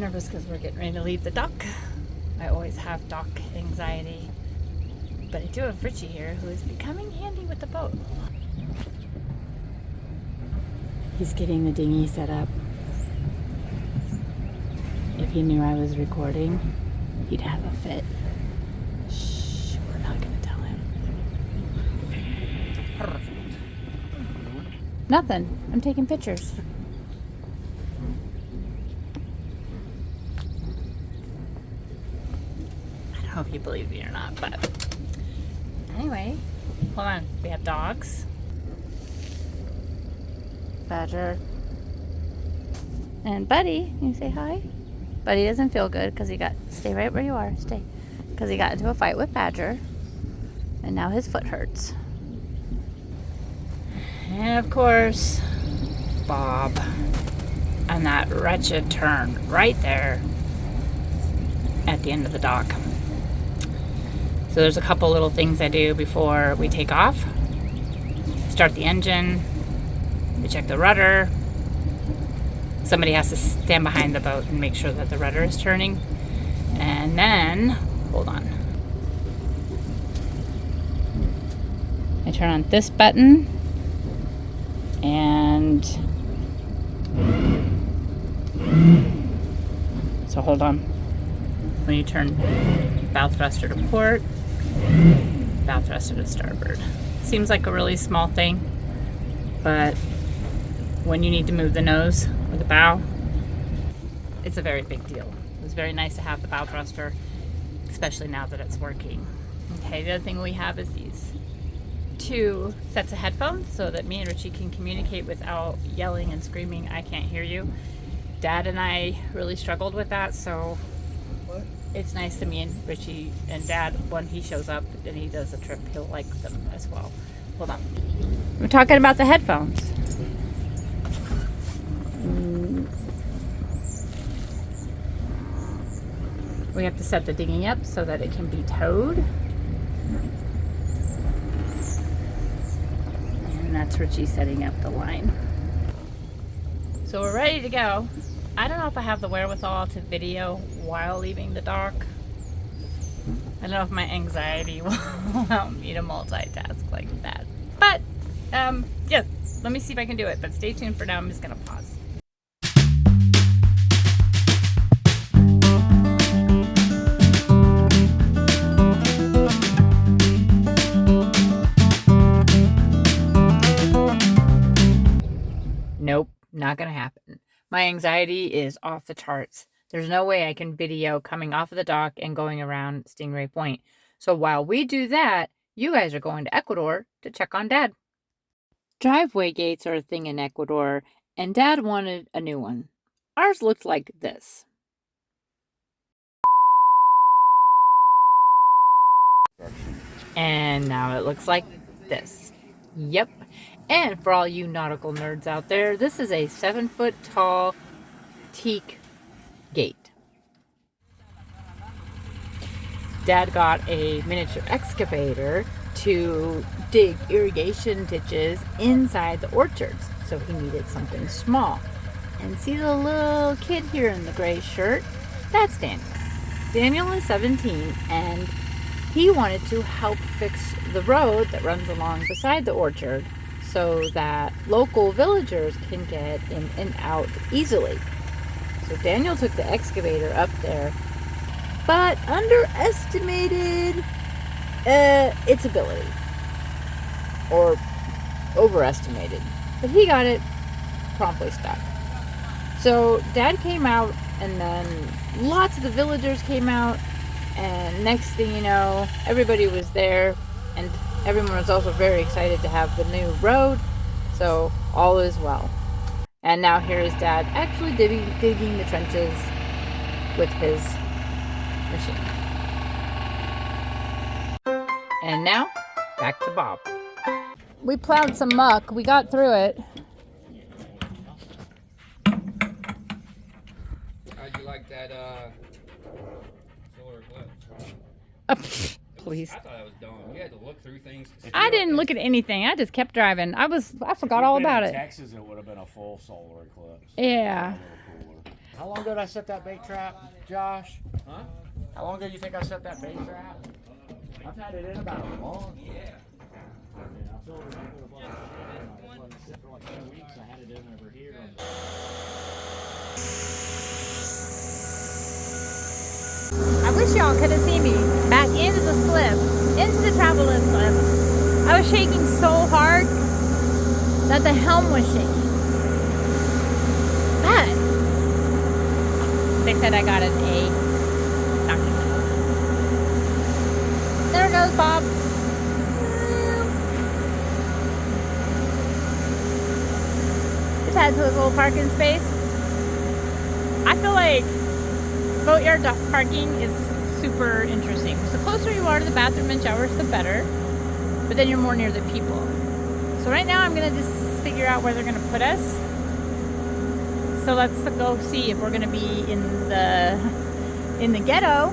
nervous because we're getting ready to leave the dock. I always have dock anxiety. But I do have Richie here, who is becoming handy with the boat. He's getting the dinghy set up. If he knew I was recording, he'd have a fit. Shh, we're not gonna tell him. Perfect. Nothing. I'm taking pictures. I don't know if you believe me or not, but anyway, hold on. We have dogs. Badger. And Buddy, can you say hi? Buddy doesn't feel good because stay right where you are, stay. Because he got into a fight with Badger. And now his foot hurts. And of course, Bob. And that wretched turn right there at the end of the dock. So there's a couple little things I do before we take off. Start the engine. We check the rudder. Somebody has to stand behind the boat and make sure that the rudder is turning. And then, hold on. I turn on this button. And so hold on. When you turn bow thruster to port, bow thruster to starboard. Seems like a really small thing, but when you need to move the nose or the bow, it's a very big deal. It was very nice to have the bow thruster, especially now that it's working. Okay, the other thing we have is these 2 sets of headphones so that me and Richie can communicate without yelling and screaming, I can't hear you. Dad and I really struggled with that, so it's nice to me and Richie and Dad, when he shows up and he does a trip, he'll like them as well. Hold on. We're talking about the headphones. We have to set the dinghy up so that it can be towed. And that's Richie setting up the line. So we're ready to go. I don't know if I have the wherewithal to video while leaving the dock. I don't know if my anxiety will allow me to multitask like that. But, yeah, let me see if I can do it. But stay tuned for now. I'm just going to pause. Nope, not going to happen. My anxiety is off the charts. There's no way I can video coming off of the dock and going around Stingray Point. So while we do that, you guys are going to Ecuador to check on Dad. Driveway gates are a thing in Ecuador, and Dad wanted a new one. Ours looked like this. And now it looks like this. Yep. And for all you nautical nerds out there, this is a 7-foot tall teak gate. Dad got a miniature excavator to dig irrigation ditches inside the orchards, so he needed something small. And see the little kid here in the gray shirt? That's Daniel. Daniel is 17, and he wanted to help fix the road that runs along beside the orchard so that local villagers can get in and out easily. So Daniel took the excavator up there, but underestimated its ability. Or overestimated. But he got it promptly stuck. So Dad came out, and then lots of the villagers came out, and next thing you know, everybody was there, and everyone was also very excited to have the new road, so all is well. And now here is Dad actually digging the trenches with his machine. And now, back to Bob. We plowed some muck. We got through it. How'd you like that solar eclipse? Please. I thought that was dumb. You had to look through things. I didn't look at anything. I just kept driving. I forgot all about it. In Texas, it would have been a full solar eclipse. Yeah. How long did I set that bait trap, Josh? Huh? How long did you think I set that bait trap? I've had it in about a month. Yeah. I filled it up with a bunch of shit and I let it sit for like 2 weeks. I had it in over here. I wish y'all could have seen me back into the slip, into the travel lift slip. I was shaking so hard that the helm was shaking. But they said I got an A. Knocking it. There goes Bob. Just head to his little parking space. I feel like boatyard parking is super interesting. So the closer you are to the bathroom and showers, the better. But then you're more near the people. So right now I'm gonna just figure out where they're gonna put us. So let's go see if we're gonna be in the ghetto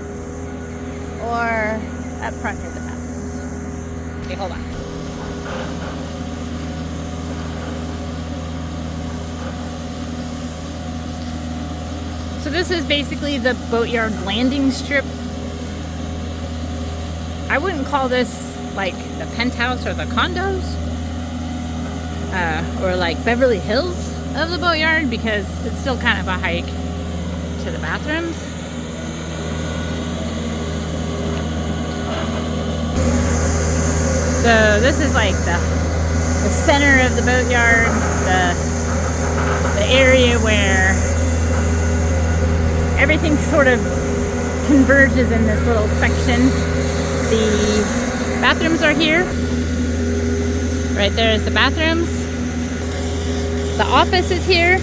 or up front near the bathrooms. Okay, hold on. So this is basically the boatyard landing strip. I wouldn't call this like the penthouse or the condos or like Beverly Hills of the boatyard because it's still kind of a hike to the bathrooms. So this is like the center of the boatyard, the area where everything sort of converges in this little section. The bathrooms are here. Right there is the bathrooms. The office is here.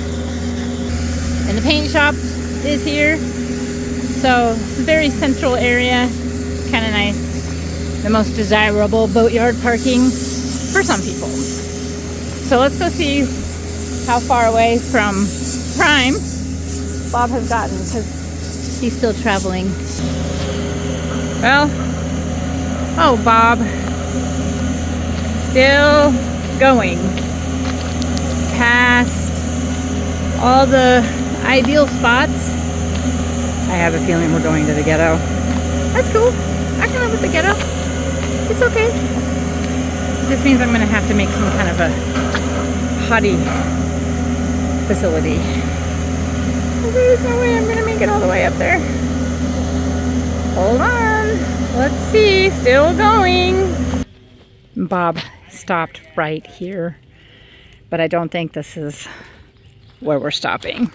And the paint shop is here. So it's a very central area. Kind of nice. The most desirable boatyard parking for some people. So let's go see how far away from Prime Bob has gotten because he's still traveling. Well, oh Bob, still going past all the ideal spots. I have a feeling we're going to the ghetto. That's cool. I can live with the ghetto. It's okay. This means I'm going to have to make some kind of a potty facility. There's no way I'm gonna make it all the way up there. Hold on. Let's see. Still going. Bob stopped right here. But I don't think this is where we're stopping.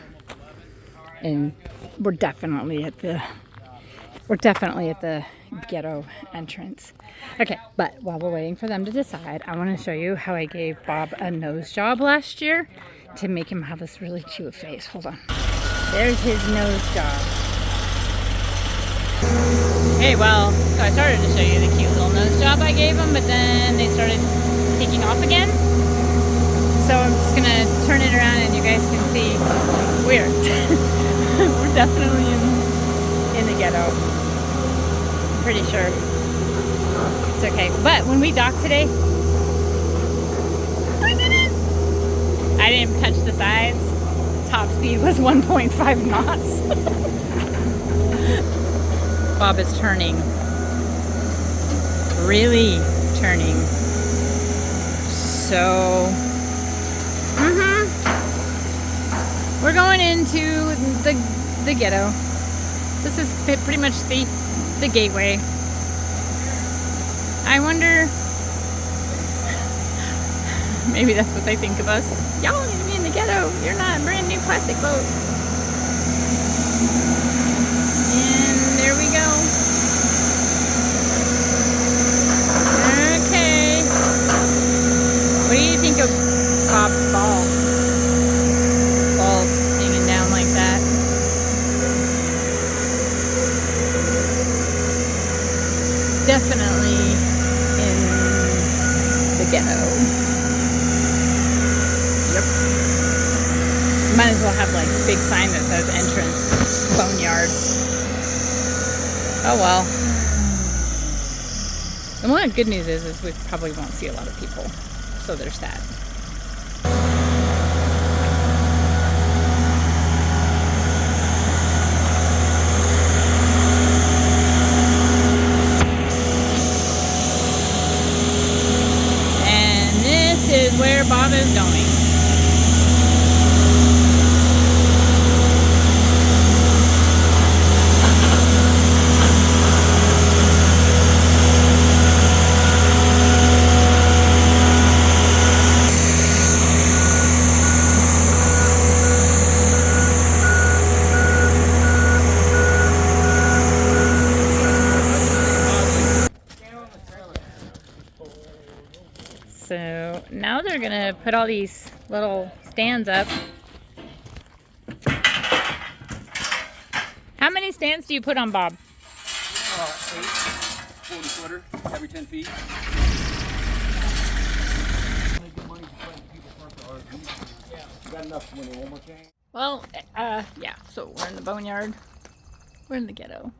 And we're definitely at the ghetto entrance. Okay, but while we're waiting for them to decide, I want to show you how I gave Bob a nose job last year to make him have this really cute face. Hold on. There's his nose job. Okay, well, so I started to show you the cute little nose job I gave him, but then they started taking off again. So I'm just gonna turn it around and you guys can see we're definitely in the ghetto. I'm pretty sure. It's okay. But when we docked today, I didn't touch the sides. Top speed was 1.5 knots. Bob is turning. Really turning. So, we're going into the ghetto. This is pretty much the gateway. I wonder, maybe that's what they think of us. Y'all need to be in the ghetto. You're not a brand new plastic boat. And there we go. Okay. What do you think of Bob's ball? Balls hanging down like that. Definitely in the ghetto. Yep. Might as well have like a big sign that says entrance boneyard. Oh well. The one good news is we probably won't see a lot of people. So there's that. So now they're gonna put all these little stands up. How many stands do you put on, Bob? 8, 40 footer, every 10 feet. Got enough money, one more change? Well, yeah, so we're in the boneyard. We're in the ghetto.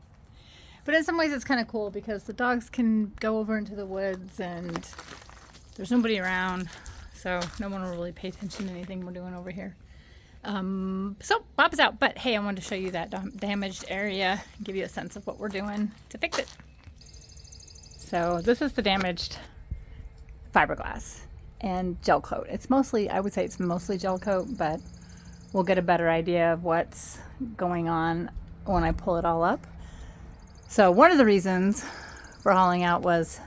But in some ways it's kind of cool because the dogs can go over into the woods and there's nobody around. So no one will really pay attention to anything we're doing over here. So Bob's out, but hey, I wanted to show you that damaged area, give you a sense of what we're doing to fix it. So this is the damaged fiberglass and gel coat. It's mostly, I would say it's mostly gel coat, but we'll get a better idea of what's going on when I pull it all up. So one of the reasons for hauling out was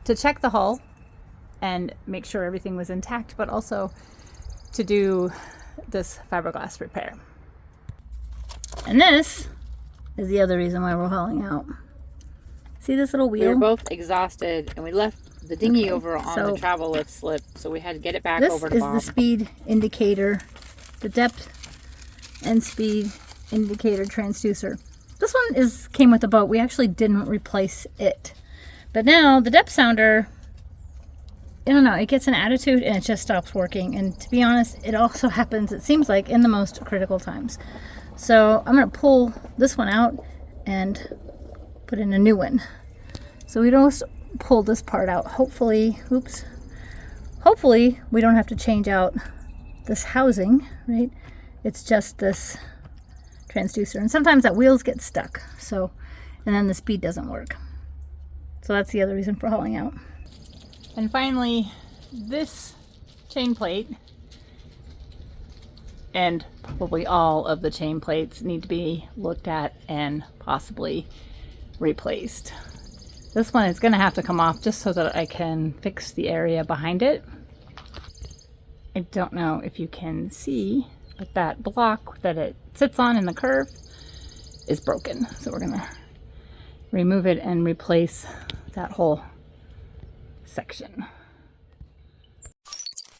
to check the hull and make sure everything was intact, but also to do this fiberglass repair. And this is the other reason why we're hauling out. See this little wheel? We were both exhausted and we left the dinghy over on the travel lift slip, so we had to get it back over to Bob. This is the speed indicator, the depth and speed indicator transducer. This one came with the boat. We actually didn't replace it. But now the depth sounder, I don't know, it gets an attitude and it just stops working. And to be honest, it also happens, it seems like, in the most critical times. So I'm going to pull this one out and put in a new one. So we don't pull this part out. Hopefully, hopefully we don't have to change out this housing, right? It's just this transducer. And sometimes that wheels get stuck. So, and then the speed doesn't work. So that's the other reason for hauling out. And finally, this chain plate and probably all of the chain plates need to be looked at and possibly replaced. This one is going to have to come off just so that I can fix the area behind it. I don't know if you can see, but that block that it sits on in the curve is broken. So we're going to remove it and replace that whole section.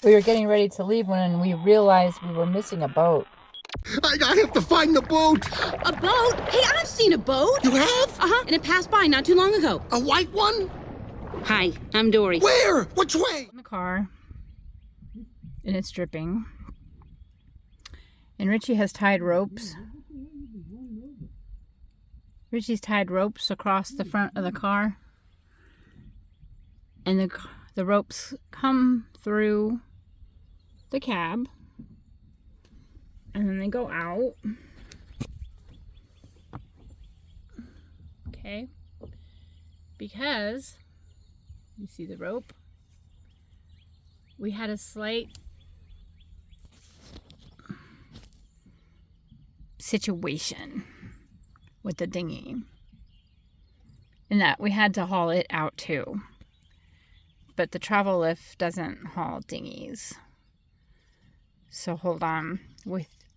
We were getting ready to leave when we realized we were missing a boat. I have to find the boat! A boat? Hey, I've seen a boat. You have? Uh-huh, and it passed by not too long ago. A white one? Hi, I'm Dory. Where? Which way? In the car, and it's dripping. And Richie has tied ropes. Richie's tied ropes across the front of the car. And the ropes come through the cab. And then they go out. Okay. Because, you see the rope? We had a slight situation with the dinghy. In that we had to haul it out too. But the travel lift doesn't haul dinghies. So hold on.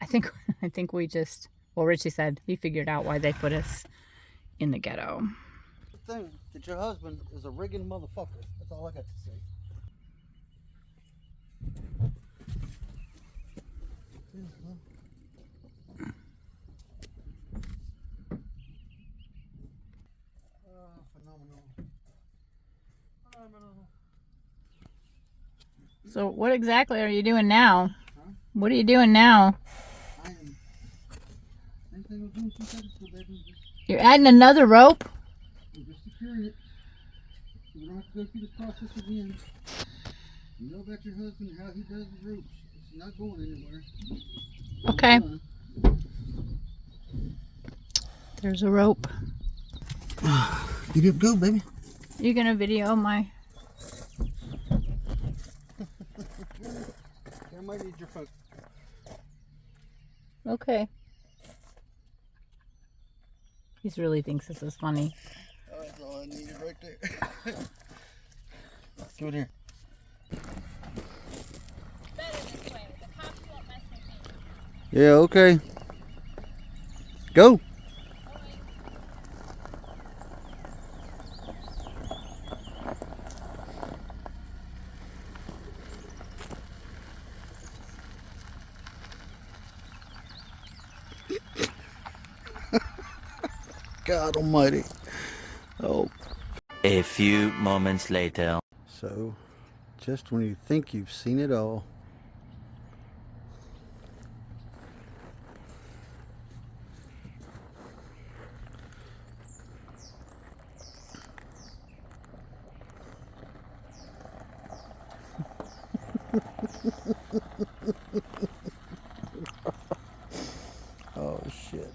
I think we just, well, Richie said he figured out why they put us in the ghetto. The thing that your husband is a rigging motherfucker. That's all I got to say. Phenomenal. So what exactly are you doing now? Huh? What are you doing now? You're adding another rope? I'm just securing it. So we don't have to go through the process again. You know about your husband and how he does the ropes. It's not going anywhere. Okay. There's a rope. Give it a go, baby. You gonna video my... I might need your phone. Okay. He really thinks this is funny. Oh, that's all I needed right there. Give it here. Yeah, okay. Go. God almighty. Oh. A few moments later. So, just when you think you've seen it all. Oh shit.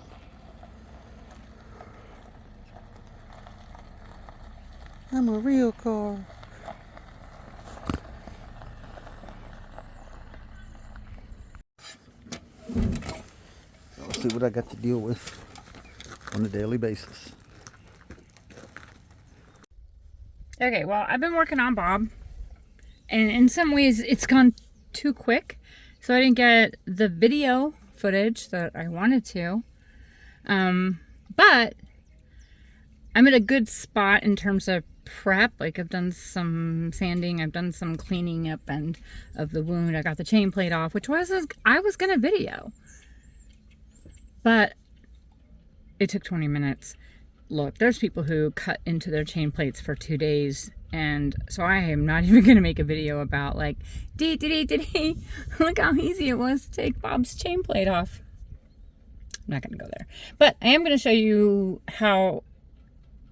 I'm a real car. Let's see what I got to deal with on a daily basis. Okay, well, I've been working on Bob, and in some ways it's gone too quick, so I didn't get the video footage that I wanted to. But I'm at a good spot in terms of prep. Like, I've done some sanding, I've done some cleaning up of the wound. I got the chain plate off, which I was gonna video, but it took 20 minutes. Look, there's people who cut into their chain plates for 2 days, and so I am not even gonna make a video about like, look how easy it was to take Bob's chain plate off. I'm not gonna go there, but I am gonna show you how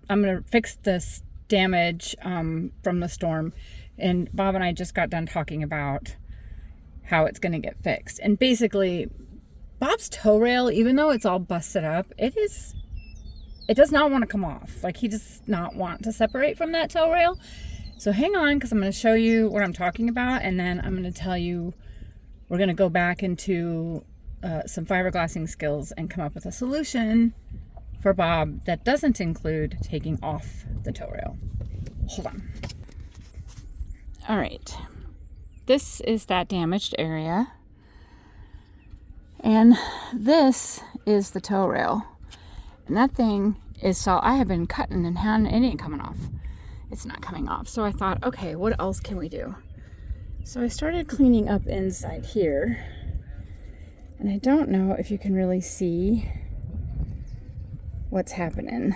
I'm gonna fix this damage from the storm. And Bob and I just got done talking about how it's gonna get fixed. And basically, Bob's tow rail, even though it's all busted up, it does not want to come off. Like, he does not want to separate from that tow rail. So hang on, because I'm going to show you what I'm talking about, and then I'm going to tell you, we're going to go back into some fiberglassing skills and come up with a solution for Bob that doesn't include taking off the tow rail. Hold on. All right. This is that damaged area. And this is the tow rail. And that thing is, so I have been cutting and it ain't coming off. It's not coming off. So I thought, okay, what else can we do? So I started cleaning up inside here. And I don't know if you can really see what's happening.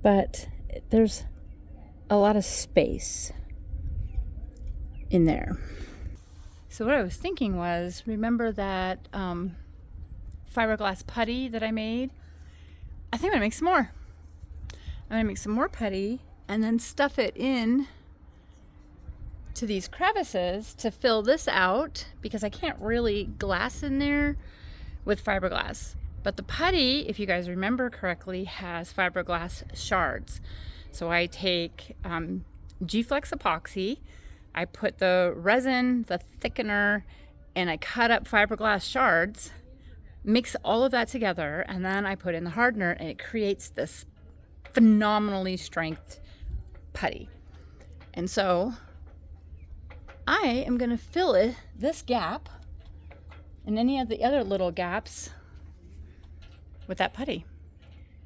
But there's a lot of space in there. So what I was thinking was, remember that fiberglass putty that I made? I think I'm gonna make some more. I'm gonna make some more putty and then stuff it in to these crevices to fill this out, because I can't really glass in there with fiberglass. But the putty, if you guys remember correctly, has fiberglass shards. So I take gflex epoxy, I put the resin, the thickener, and I cut up fiberglass shards, mix all of that together, and then I put in the hardener, and it creates this phenomenally strength putty. And so I am gonna fill this gap and any of the other little gaps with that putty.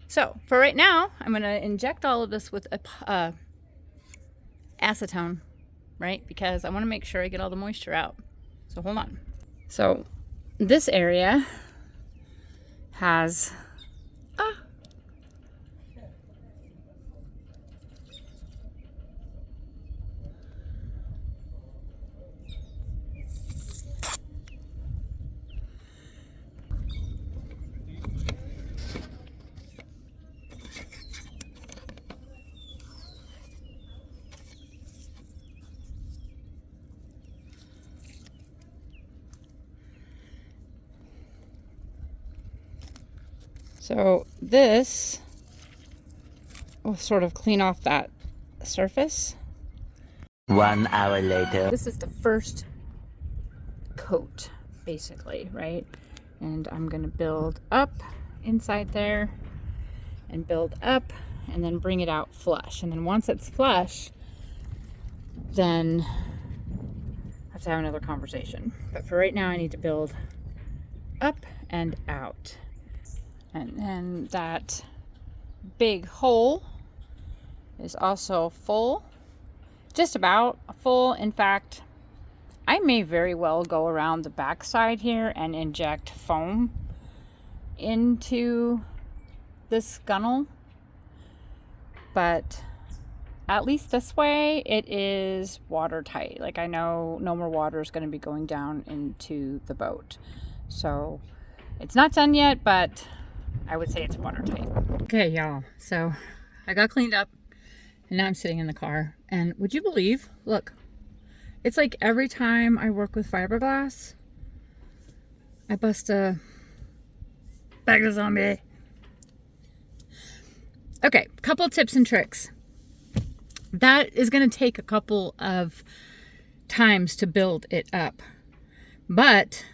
So for right now, I'm gonna inject all of this with acetone, right? Because I wanna make sure I get all the moisture out. So hold on. So this area has so this will sort of clean off that surface. 1 hour later. This is the first coat, basically, right? And I'm gonna build up inside there and build up and then bring it out flush. And then once it's flush, then I have to have another conversation. But for right now, I need to build up and out. And then that big hole is also full, just about full. In fact, I may very well go around the back side here and inject foam into this gunnel, but at least this way it is watertight. Like, I know no more water is going to be going down into the boat. So it's not done yet, but I would say it's watertight. Okay, y'all. So I got cleaned up and now I'm sitting in the car. And would you believe, look, it's like every time I work with fiberglass, I bust a bag of zombie. Okay, couple tips and tricks. That is going to take a couple of times to build it up. But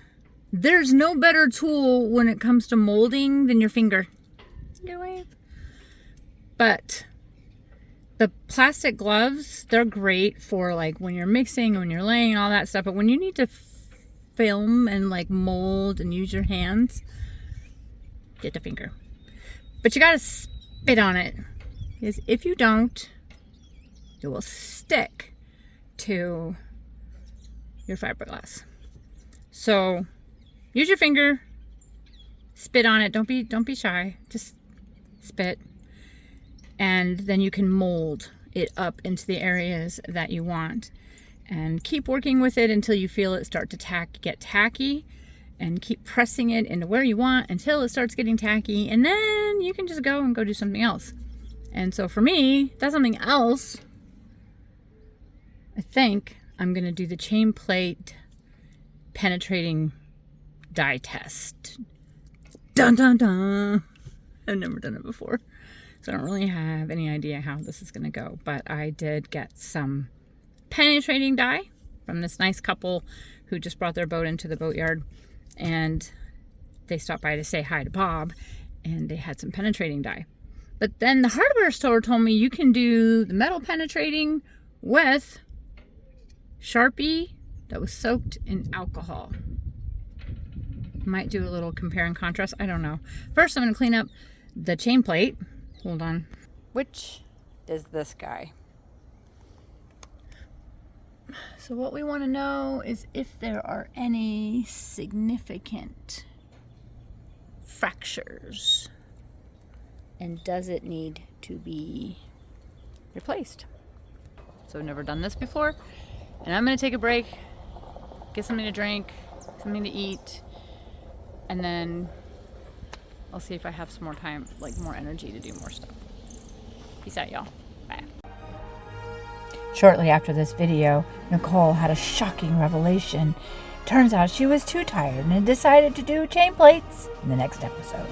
there's no better tool when it comes to molding than your finger. Good wave. But the plastic gloves, they're great for like when you're mixing, when you're laying, all that stuff. But when you need to film and like mold and use your hands, get the finger. But you got to spit on it. Because if you don't, it will stick to your fiberglass. So use your finger, spit on it. Don't be shy. Just spit. And then you can mold it up into the areas that you want. And keep working with it until you feel it start to get tacky. And keep pressing it into where you want until it starts getting tacky. And then you can just go do something else. And so for me, that's something else. I think I'm going to do the chain plate penetrating dye test. Dun dun dun. I've never done it before, so I don't really have any idea how this is going to go. But I did get some penetrating dye from this nice couple who just brought their boat into the boatyard, and they stopped by to say hi to Bob, and they had some penetrating dye. But then the hardware store told me you can do the metal penetrating with Sharpie that was soaked in alcohol. Might do a little compare and contrast. I don't know. First, I'm going to clean up the chain plate. Hold on. Which is this guy? So what we want to know is if there are any significant fractures. And does it need to be replaced? So I've never done this before. And I'm going to take a break, get something to drink, something to eat, and then I'll see if I have some more time, like more energy to do more stuff. Peace out, y'all. Bye. Shortly after this video, Nicole had a shocking revelation. Turns out she was too tired and decided to do chain plates in the next episode.